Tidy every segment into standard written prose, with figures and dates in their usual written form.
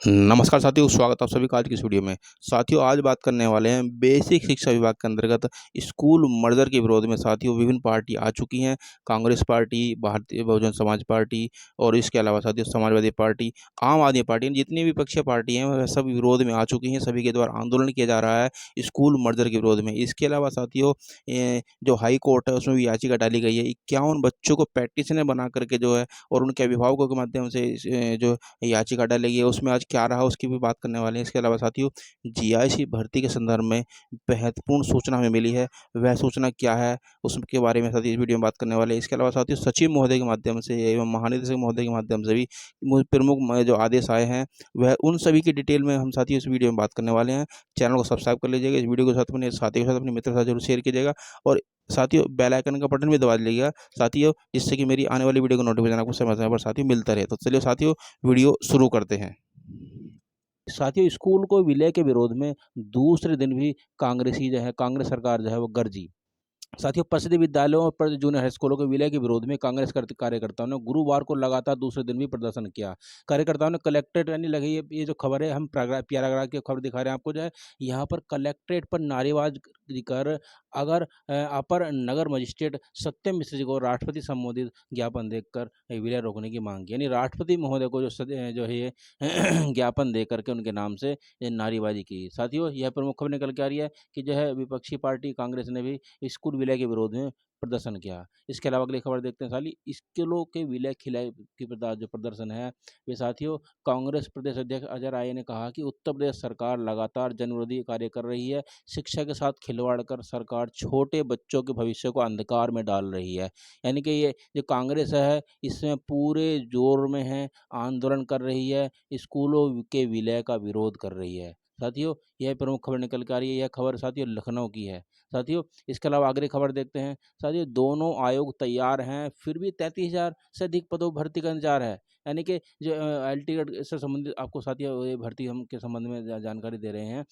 नमस्कार साथियों, स्वागत है आप सभी का आज की इस वीडियो में। साथियों, आज बात करने वाले हैं बेसिक शिक्षा विभाग के अंतर्गत स्कूल मर्जर के विरोध में। साथियों, विभिन्न पार्टी आ चुकी हैं। कांग्रेस पार्टी, भारतीय बहुजन समाज पार्टी और इसके अलावा साथियों समाजवादी पार्टी, आम आदमी पार्टी, जितनी भी विपक्षी पार्टी हैं वह सब विरोध में आ चुकी हैं। सभी के द्वारा आंदोलन किया जा रहा है स्कूल मर्जर के विरोध में। इसके अलावा साथियों जो हाई कोर्ट है उसमें भी याचिका डाली गई है। 51 बच्चों को पैटिशनर बना करके जो है और उनके अभिभावकों के माध्यम से जो याचिका डाली है उसमें आज क्या रहा उसकी भी बात करने वाले हैं। इसके अलावा साथियों जीआईसी भर्ती के संदर्भ में महत्वपूर्ण सूचना हमें मिली है, वह सूचना क्या है उसके बारे में साथियों इस वीडियो में बात करने वाले हैं। इसके अलावा साथियों सचिव महोदय के माध्यम से एवं महानिदेशक महोदय के माध्यम से भी प्रमुख जो आदेश आए हैं वह उन सभी की डिटेल में हम साथियों इस वीडियो में बात करने वाले हैं। चैनल को सब्सक्राइब कर लीजिएगा, इस वीडियो को साथ अपने साथियों के साथ अपने मित्रों के साथ जरूर शेयर कीजिएगा और साथियों बेल आइकन का बटन भी दबा लीजिएगा साथियों, जिससे कि मेरी आने वाली वीडियो का नोटिफिकेशन आपको समय समय पर साथियों मिलता रहे। तो चलिए साथियों वीडियो शुरू करते हैं। साथियों, स्कूल को विलय के विरोध में दूसरे दिन भी कांग्रेस सरकार जो है वो गरजी। साथियों, प्रसिद्ध विद्यालयों पर जूनियर हाई स्कूलों के विलय के विरोध में कांग्रेस कार्यकर्ताओं ने गुरुवार को लगातार दूसरे दिन भी प्रदर्शन किया। कार्यकर्ताओं ने कलेक्ट्रेट यानी लगी ये जो खबर है, हम पैराग्राफ की खबर दिखा रहे हैं आपको, जो है यहाँ पर कलेक्ट्रेट पर नारेबाजी कर अगर अपर नगर मजिस्ट्रेट सत्यम मिश्र जी को राष्ट्रपति संबोधित ज्ञापन देकर विलय रोकने की मांग की। यानी राष्ट्रपति महोदय को जो है ये ज्ञापन दे करके उनके नाम से ये नारेबाजी की। साथियों, यह प्रमुख खबर निकल के आ रही है कि जो है विपक्षी पार्टी कांग्रेस ने भी स्कूल विलय के विरोध में प्रदर्शन किया। इसके अलावा अगली खबर देखते हैं साली स्कूलों के विलय खिलाए की जो प्रदर्शन है वे साथियों, कांग्रेस प्रदेश अध्यक्ष अजय राय ने कहा कि उत्तर प्रदेश सरकार लगातार जनविरोधी कार्य कर रही है। शिक्षा के साथ खिलवाड़ कर सरकार छोटे बच्चों के भविष्य को अंधकार में डाल रही है। यानी कि ये जो कांग्रेस है इसमें पूरे जोर में है, आंदोलन कर रही है, स्कूलों के विलय का विरोध कर रही है। साथियों, यह प्रमुख खबर निकल के आ रही है। यह खबर साथियों लखनऊ की है। साथियों, इसके अलावा अगली खबर देखते हैं। साथियों, दोनों आयोग तैयार हैं, फिर भी 33,000 से अधिक पदों भर्ती का इंतजार है। यानी कि जो एल से संबंधित आपको साथियों ये भर्ती हम के संबंध में जानकारी दे रहे हैं।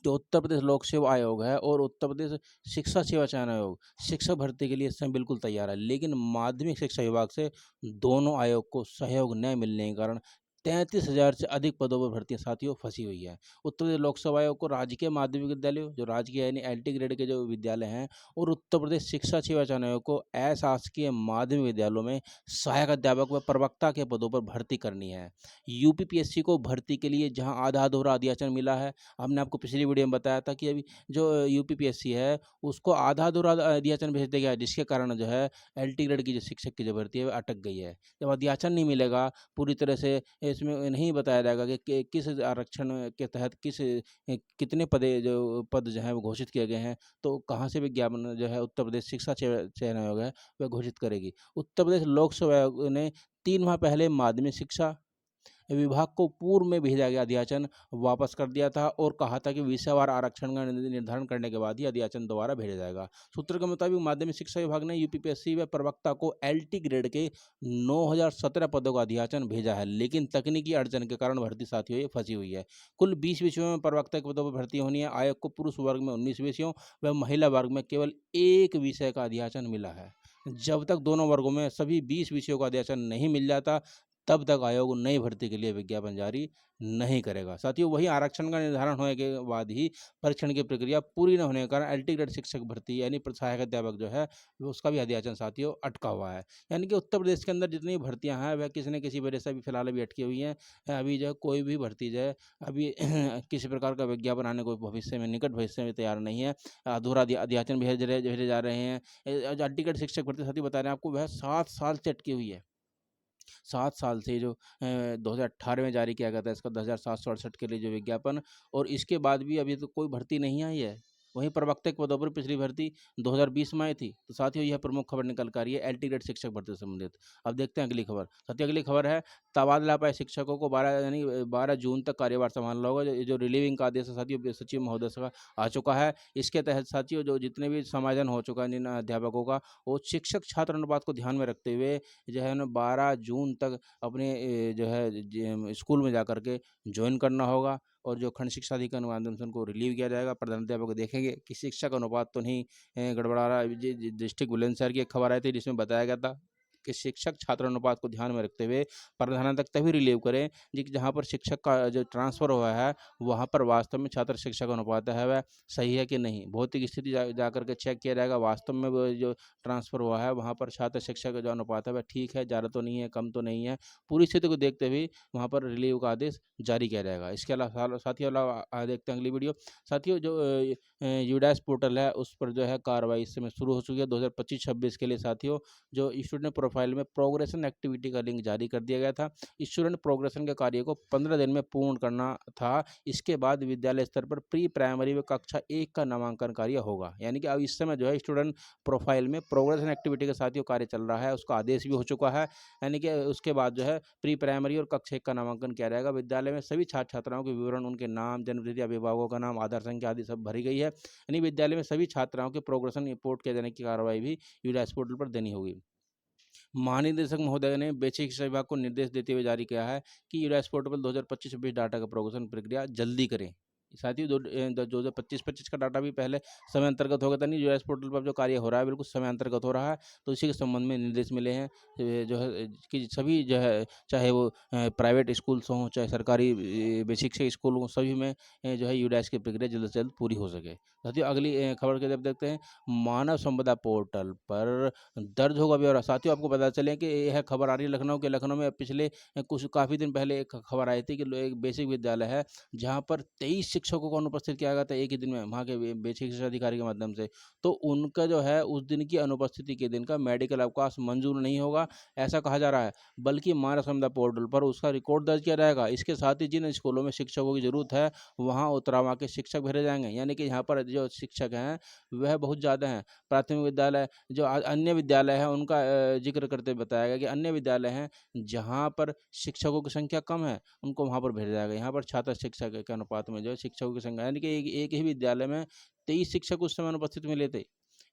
जो उत्तर प्रदेश लोक सेवा आयोग है और उत्तर प्रदेश शिक्षा सेवा चयन आयोग शिक्षक भर्ती के लिए इस समय बिल्कुल तैयार है, लेकिन माध्यमिक शिक्षा विभाग से दोनों आयोग को सहयोग न मिलने के कारण 33,000 से अधिक पदों पर भर्तियां साथियों फंसी हुई है। उत्तर प्रदेश लोक सेवा आयोग को राजकीय माध्यमिक विद्यालय जो राजकीय यानी एलटी ग्रेड के जो विद्यालय हैं और उत्तर प्रदेश शिक्षा सेवा चयन आयोग को अशासकीय माध्यमिक विद्यालयों में सहायक अध्यापक व प्रवक्ता के पदों पर भर्ती करनी है। यूपीपीएससी को भर्ती के लिए जहां आधा अधूरा अध्याचन मिला है, हमने आपको पिछली वीडियो में बताया था कि अभी जो यूपीपीएससी है उसको आधा अधूरा अध्याचन भेज दिया गया, जिसके कारण जो है एलटी ग्रेड की जो शिक्षक की जो भर्ती है वह अटक गई है। जब अध्याचन नहीं मिलेगा, पूरी तरह से इसमें नहीं बताया जाएगा कि किस आरक्षण के तहत कितने पद जो है वो घोषित किए गए हैं, तो कहाँ से विज्ञापन जो है उत्तर प्रदेश शिक्षा चयन आयोग है वह घोषित करेगी। उत्तर प्रदेश लोक सेवा आयोग ने 3 माह पहले माध्यमिक शिक्षा विभाग को पूर्व में भेजा गया अध्याचन वापस कर दिया था और कहा था कि विषयवार आरक्षण का निर्धारण करने के बाद ही अध्याचन दोबारा भेजा जाएगा। सूत्र के मुताबिक माध्यमिक शिक्षा विभाग ने यूपीपीएससी व प्रवक्ता को एलटी ग्रेड के 9,017 पदों का अध्याचन भेजा है, लेकिन तकनीकी अड़चन के कारण भर्ती साथियों ये फंसी हुई है। कुल 20 विषयों में प्रवक्ता के पदों पर भर्ती होनी है। आयोग को पुरुष वर्ग में 19 विषयों व महिला वर्ग में केवल 1 विषय का अध्याचन मिला है। जब तक दोनों वर्गों में सभी 20 विषयों का अध्याचन नहीं मिल जाता तब तक आयोग नई भर्ती के लिए विज्ञापन जारी नहीं करेगा। साथियों, वही आरक्षण का निर्धारण होने के बाद ही परीक्षण की प्रक्रिया पूरी न होने के कारण एलटी ग्रेड शिक्षक भर्ती यानी सहायक अध्यापक जो है उसका भी अध्याचन साथियों अटका हुआ है। यानी कि उत्तर प्रदेश के अंदर जितनी भर्तियां हैं वह किसी न किसी वजह से अभी फिलहाल अभी अटकी हुई हैं। अभी जो कोई भी भर्ती जो है अभी किसी प्रकार का विज्ञापन आने को भविष्य में निकट भविष्य में तैयार नहीं है। अधूरा अध्याचन भेजे जा रहे हैं। एलटी ग्रेड शिक्षक भर्ती साथी बता रहे हैं आपको वह 7 साल से अटकी हुई है। 7 साल से जो 2018 में जारी किया गया था इसका 10,768 के लिए जो विज्ञापन, और इसके बाद भी अभी तो कोई भर्ती नहीं आई है। वहीं प्रवक्ता के पदों पर पिछली भर्ती 2020 में आई थी। तो साथियों, यह प्रमुख खबर निकल कर आ रही है एलटी ग्रेड शिक्षक भर्ती से संबंधित। अब देखते हैं अगली खबर। साथियों, अगली खबर है तबादला पाए शिक्षकों को 12 जून तक कार्यभार संभालना होगा। जो रिलीविंग का आदेश है साथियों सचिव महोदय का आ चुका है। इसके तहत साथियों जो जितने भी समायोजन हो चुका है जिन अध्यापकों का, वो शिक्षक छात्र अनुपात को ध्यान में रखते हुए जो है ना 12 जून तक अपने जो है स्कूल में जा कर के ज्वाइन करना होगा। और जो खंड शिक्षा अधिकारी के माध्यम से उनको रिलीव किया जाएगा। प्रधानाध्यापक देखेंगे कि शिक्षा का अनुपात तो नहीं गड़बड़ा रहा है। डिस्ट्रिक्ट बुलंदशहर की एक खबर आई थी जिसमें बताया गया था कि शिक्षक छात्र अनुपात को ध्यान में रखते हुए प्रधानाध्यापक तभी रिलीव करें जी कि जहाँ पर शिक्षक का जो ट्रांसफ़र हुआ है वहाँ पर वास्तव में छात्र शिक्षक अनुपात है वह सही है कि नहीं। भौतिक स्थिति जा कर के चेक किया जाएगा वास्तव में वो जो ट्रांसफ़र हुआ है वहाँ पर छात्र शिक्षक का जो अनुपात है वह ठीक है, ज़्यादा तो नहीं है, कम तो नहीं है। पूरी स्थिति को देखते हुए वहाँ पर रिलीव का आदेश जारी किया जाएगा। इसके अलावा साथियों देखते हैं अगली वीडियो। साथियों जो यूडाइस पोर्टल है उस पर जो है कार्रवाई इस समय शुरू हो चुकी है 2025-26 के लिए। साथियों जो स्टूडेंट प्रोफाइल में प्रोग्रेशन एक्टिविटी का लिंक जारी कर दिया गया था। स्टूडेंट प्रोग्रेशन के कार्य को 15 दिन में पूर्ण करना था। इसके बाद विद्यालय स्तर पर प्री प्राइमरी व कक्षा 1 का नामांकन कार्य होगा। यानी कि अब इस समय जो है स्टूडेंट प्रोफाइल में प्रोग्रेशन एक्टिविटी के साथियों कार्य चल रहा है, उसका आदेश भी हो चुका है। यानी कि उसके बाद जो है प्री प्राइमरी और कक्षा 1 का नामांकन किया जाएगा। विद्यालय में सभी छात्र छात्राओं के विवरण, उनके नाम, जन्मतिथि, अभिभावकों का नाम, आधार संख्या आदि सब भरी गई है। यानी विद्यालय में सभी छात्राओं के प्रोग्रेशन रिपोर्ट किए जाने की कार्रवाई भी यूडाइस पोर्टल पर देनी होगी। महानिदेशक महोदय ने बेसिक शिक्षा विभाग को निर्देश देते हुए जारी किया है कि यूडाइस पोर्टल पर 2025-26 डाटा का प्रोग्रेशन प्रक्रिया जल्दी करें। साथियों 2025-25 का डाटा भी पहले समय अंतर्गत हो गया था। नहीं, यूडाइस पोर्टल पर जो कार्य हो रहा है बिल्कुल समय अंतर्गत हो रहा है। तो इसी के संबंध में निर्देश मिले हैं जो है कि सभी जो है चाहे वो प्राइवेट स्कूल्स हों चाहे सरकारी बेसिक से स्कूल हों सभी में जो है यूडाइस की प्रक्रिया जल्द से जल्द पूरी हो सके। साथियों अगली खबर की तरफ देखते हैं। मानव संपदा पोर्टल पर दर्ज होगा ब्यौरा। साथियों आपको पता चले कि यह खबर आ रही है लखनऊ के। लखनऊ में पिछले कुछ काफ़ी दिन पहले एक खबर आई थी कि एक बेसिक विद्यालय है जहाँ पर 23 शिक्षकों को अनुपस्थित किया गया था एक ही दिन में वहाँ के बेसिक शिक्षा अधिकारी के माध्यम से। तो उनका जो है उस दिन की अनुपस्थिति के दिन का मेडिकल अवकाश मंजूर नहीं होगा ऐसा कहा जा रहा है, बल्कि मानव संपदा पोर्टल पर उसका रिकॉर्ड दर्ज किया जाएगा। इसके साथ ही जिन स्कूलों में शिक्षकों की जरूरत है वहाँ उतरावा के शिक्षक भेजे जाएंगे। यानी कि यहाँ पर जो शिक्षक हैं वह बहुत ज़्यादा हैं। प्राथमिक विद्यालय जो अन्य विद्यालय है उनका जिक्र करते हुए बताया गया कि अन्य विद्यालय हैं जहाँ पर शिक्षकों की संख्या कम है उनको वहाँ पर भेजा जाएगा। यहाँ पर छात्र शिक्षक के अनुपात में जो है शिक्षकों की संख्या यानी कि एक ही विद्यालय में 23 शिक्षक उस समय अनुपस्थित मिले थे।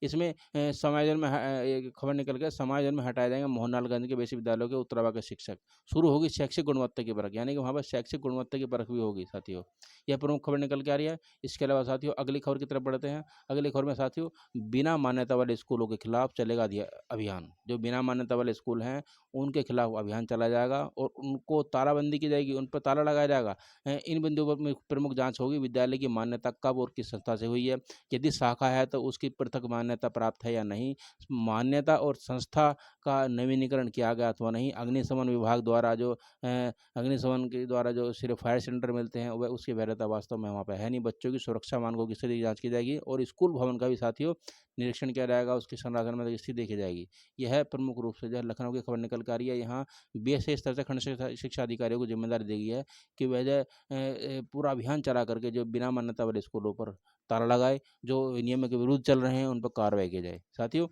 इसमें समायोजन में एक खबर निकल गया, समायोजन में हटाए जाएंगे मोहनलालगंज के बेसिक विद्यालयों के उत्तरावा के शिक्षक। शुरू होगी शैक्षिक गुणवत्ता की परख, यानी कि वहाँ पर शैक्षिक गुणवत्ता की परख भी होगी साथियों। यह प्रमुख खबर निकल के आ रही है। इसके अलावा साथियों अगली खबर की तरफ बढ़ते हैं। अगली खबर में साथियों बिना मान्यता वाले स्कूलों के खिलाफ चलेगा अभियान। जो बिना मान्यता वाले स्कूल हैं उनके खिलाफ अभियान चलाया जाएगा और उनको तालाबंदी की जाएगी, उन पर ताला लगाया जाएगा। इन बिंदुओं पर प्रमुख जांच होगी विद्यालय की मान्यता कब और किस संस्था से हुई है, यदि शाखा है तो उसकी पृथक मान्यता प्राप्त है या नहीं, मान्यता और संस्था का नवीनीकरण किया गया अथवा नहीं, अग्निशमन विभाग द्वारा जो अग्निशमन के द्वारा जो सिर्फ फायर सिलेंडर मिलते हैं वह उसकी वैधता वास्तव में वहाँ पर है नहीं। बच्चों की सुरक्षा मानकों की स्थिति की जाँच की जाएगी और स्कूल भवन का भी साथियों निरीक्षण किया जाएगा, उसकी संरचना में स्थिति देखी जाएगी। यह प्रमुख रूप से जो है लखनऊ की खबर निकल कर आ रही है। यहाँ बीएसए स्तर से खंड शिक्षा अधिकारियों को जिम्मेदारी दी गई है कि वह जो पूरा अभियान चला करके जो बिना मान्यता वाले स्कूलों पर ताला लगाए, जो नियम के विरुद्ध चल रहे हैं उन पर कार्रवाई की जाए। साथियों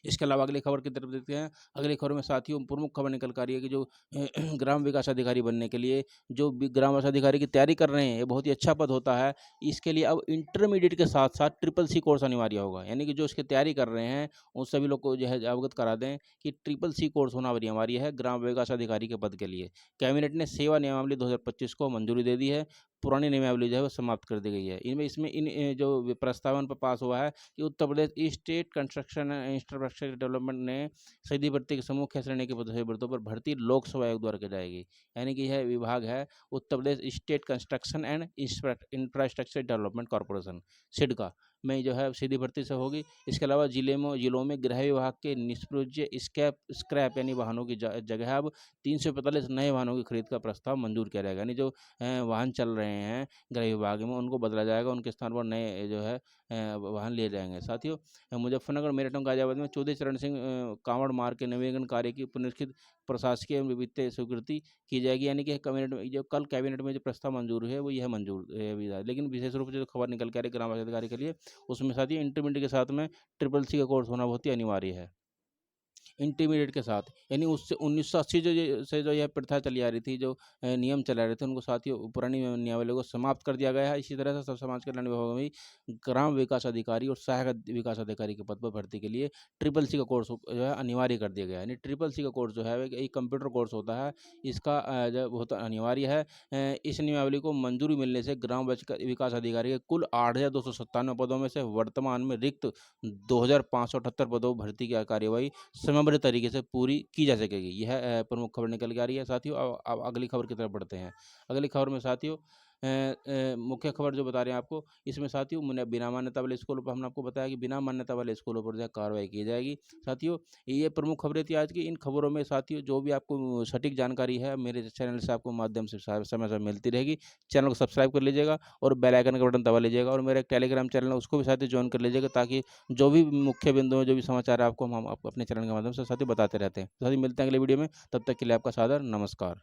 इसके अलावा अगली खबर की तरफ देखते हैं। अगली खबर में साथियों प्रमुख खबर निकल कर आ रही है कि जो ग्राम विकास अधिकारी बनने के लिए जो ग्राम विकास अधिकारी की तैयारी कर रहे हैं ये बहुत ही अच्छा पद होता है। इसके लिए अब इंटरमीडिएट के साथ साथ ट्रिपल सी कोर्स अनिवार्य होगा। यानी कि जो इसकी तैयारी कर रहे हैं उन सभी लोग को जो है अवगत करा दें कि ट्रिपल सी कोर्स होना अनिवार्य है ग्राम विकास अधिकारी के पद के लिए। कैबिनेट ने सेवा नियमावली 2025 को मंजूरी दे दी है। पुरानी नियमावली जो है वो समाप्त कर दी गई है। इनमें इसमें जो प्रस्तावन पर पास हुआ है कि Uttar Pradesh state construction and infrastructure development ने सीधी भर्ती के समूह श्रेणी के पदों पर भर्ती लोक सेवा आयोग द्वारा की जाएगी। यानी कि यह विभाग है Uttar Pradesh state construction and infrastructure development corporation सिड का में जो है सीधी भर्ती से होगी। इसके अलावा जिलों में गृह विभाग के निष्प्रयोज्य स्क्रैप यानी वाहनों की जगह अब 345 नए वाहनों की खरीद का प्रस्ताव मंजूर किया जाएगा। यानी जो वाहन चल रहे हैं गृह विभाग में उनको बदला जाएगा, उनके स्थान पर नए जो है वाहन लिए जाएंगे। साथियों मुजफ्फरनगर मेरठ गाजियाबाद में चौधरी चरण सिंह कांवड़ मार्ग के नवीनीकरण कार्य की पुनरीक्षित प्रशासकीय एवं वित्तीय स्वीकृति की जाएगी। यानी कि कैबिनेट में जो कल कैबिनेट में जो प्रस्ताव मंजूर है वो यह मंजूर है। लेकिन विशेष रूप से जो खबर निकल के आ रही है ग्राम विकास अधिकारी के लिए उसमें साथियों इंटरमीडिएट के साथ में ट्रिपल सी का कोर्स होना बहुत ही अनिवार्य है। इंटरमीडिएट के साथ यानी उससे 1980 से जो यह प्रथा चली आ रही थी, जो नियम चला रहे थे उनको साथियों पुरानी नियमावली को समाप्त कर दिया गया है। इसी तरह से सब समाज कल्याण विभाग में भी ग्राम विकास अधिकारी और सहायक विकास अधिकारी के पद पर भर्ती के लिए ट्रिपल सी का कोर्स जो है अनिवार्य कर दिया गया है। यानी ट्रिपल सी का कोर्स जो है एक कंप्यूटर कोर्स होता है, इसका जो बहुत अनिवार्य है। इस नियमावली को मंजूरी मिलने से ग्राम विकास अधिकारी के कुल 8,297 पदों में से वर्तमान में रिक्त 2,578 पदों भर्ती की कार्यवाही समयबद्ध समृद्ध तरीके से पूरी की जा सकेगी। यह प्रमुख खबर निकल के आ रही है साथियों। अब अगली खबर की तरफ बढ़ते हैं। अगली खबर में साथियों मुख्य खबर जो बता रहे हैं आपको, इसमें साथियों बिना मान्यता वाले स्कूलों पर हमने आपको बताया कि बिना मान्यता वाले स्कूलों पर जो है कार्रवाई की जाएगी। साथियों, ये प्रमुख खबरें थी आज की। इन खबरों में साथियों जो भी आपको सटीक जानकारी है मेरे चैनल से आपको माध्यम से समय-समय मिलती रहेगी। चैनल को सब्सक्राइब कर लीजिएगा और बेल आइकन का बटन दबा लीजिएगा, और मेरा एक टेलीग्राम चैनल है उसको भी साथियों जॉइन कर लीजिएगा, ताकि जो भी मुख्य बिंदु हैं, जो भी समाचार है आपको हम आपको अपने चैनल के माध्यम से साथियों बताते रहते हैं। तो साथियों मिलते हैं अगले वीडियो में, तब तक के लिए आपका सादर नमस्कार।